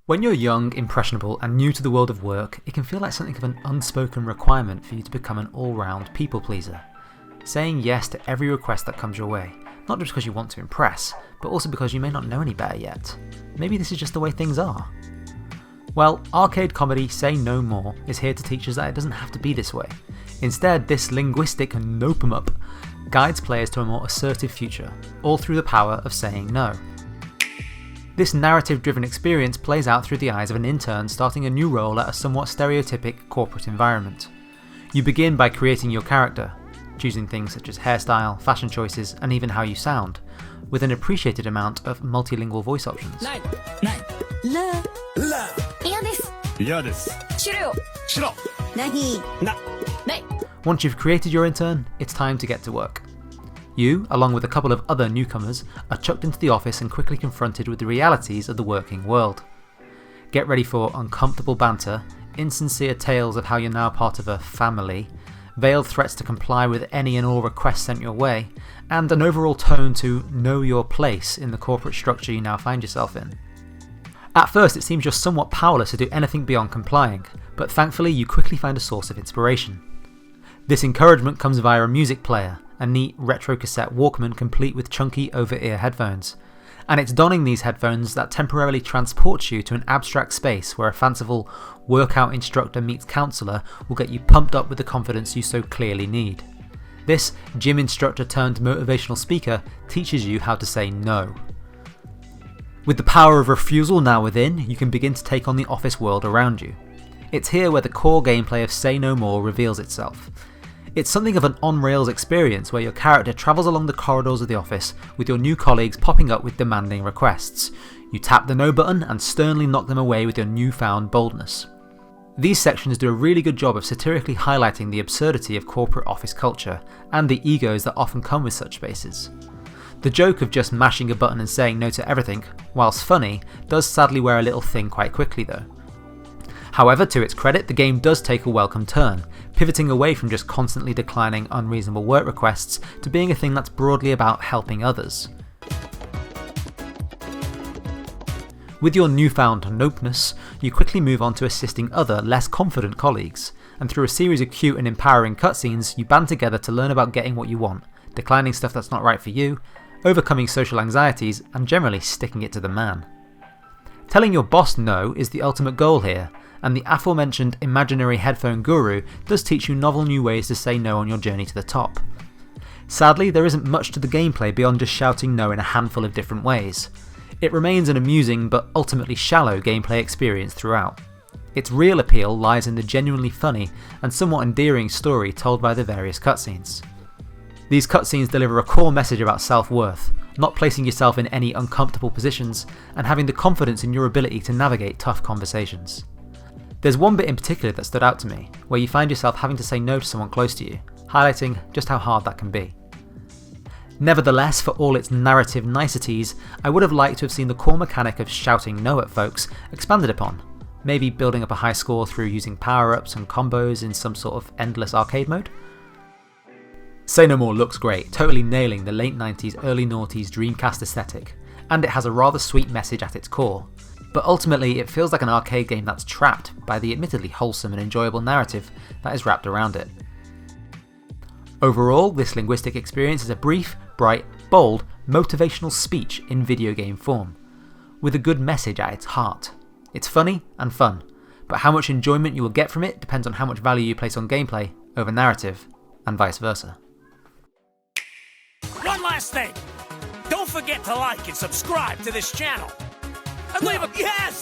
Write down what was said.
When you're young, impressionable and new to the world of work, it can feel like something of an unspoken requirement for you to become an all-round people pleaser. Saying yes to every request that comes your way, not just because you want to impress, but also because you may not know any better yet. Maybe this is just the way things are. Well, arcade comedy Say No More is here to teach us that it doesn't have to be this way. Instead, this linguistic nope-em-up guides players to a more assertive future, all through the power of saying no. This narrative-driven experience plays out through the eyes of an intern starting a new role at a somewhat stereotypic corporate environment. You begin by creating your character, choosing things such as hairstyle, fashion choices, and even how you sound, with an appreciated amount of multilingual voice options. Once you've created your intern, it's time to get to work. You, along with a couple of other newcomers, are chucked into the office and quickly confronted with the realities of the working world. Get ready for uncomfortable banter, insincere tales of how you're now part of a family, veiled threats to comply with any and all requests sent your way, and an overall tone to know your place in the corporate structure you now find yourself in. At first it seems you're somewhat powerless to do anything beyond complying, but thankfully you quickly find a source of inspiration. This encouragement comes via a music player, a neat retro cassette Walkman complete with chunky over-ear headphones. And it's donning these headphones that temporarily transports you to an abstract space where a fanciful workout instructor meets counsellor will get you pumped up with the confidence you so clearly need. This gym instructor turned motivational speaker teaches you how to say no. With the power of refusal now within, you can begin to take on the office world around you. It's here where the core gameplay of Say No More reveals itself. It's something of an on-rails experience where your character travels along the corridors of the office with your new colleagues popping up with demanding requests. You tap the no button and sternly knock them away with your newfound boldness. These sections do a really good job of satirically highlighting the absurdity of corporate office culture and the egos that often come with such spaces. The joke of just mashing a button and saying no to everything, whilst funny, does sadly wear a little thin quite quickly though. However, to its credit, the game does take a welcome turn, pivoting away from just constantly declining unreasonable work requests to being a thing that's broadly about helping others. With your newfound nopeness, you quickly move on to assisting other, less confident colleagues, and through a series of cute and empowering cutscenes, you band together to learn about getting what you want, declining stuff that's not right for you, overcoming social anxieties, and generally sticking it to the man. Telling your boss no is the ultimate goal here, and the aforementioned imaginary headphone guru does teach you novel new ways to say no on your journey to the top. Sadly, there isn't much to the gameplay beyond just shouting no in a handful of different ways. It remains an amusing but ultimately shallow gameplay experience throughout. Its real appeal lies in the genuinely funny and somewhat endearing story told by the various cutscenes. These cutscenes deliver a core message about self-worth, not placing yourself in any uncomfortable positions, and having the confidence in your ability to navigate tough conversations. There's one bit in particular that stood out to me, where you find yourself having to say no to someone close to you, highlighting just how hard that can be. Nevertheless, for all its narrative niceties, I would have liked to have seen the core mechanic of shouting no at folks expanded upon, maybe building up a high score through using power-ups and combos in some sort of endless arcade mode. Say No More looks great, totally nailing the late 90s, early noughties Dreamcast aesthetic, and it has a rather sweet message at its core. But ultimately it feels like an arcade game that's trapped by the admittedly wholesome and enjoyable narrative that is wrapped around it. Overall, this linguistic experience is a brief, bright, bold, motivational speech in video game form, with a good message at its heart. It's funny and fun, but how much enjoyment you will get from it depends on how much value you place on gameplay over narrative, and vice versa. One last thing, don't forget to like and subscribe to this channel. And leave a yes!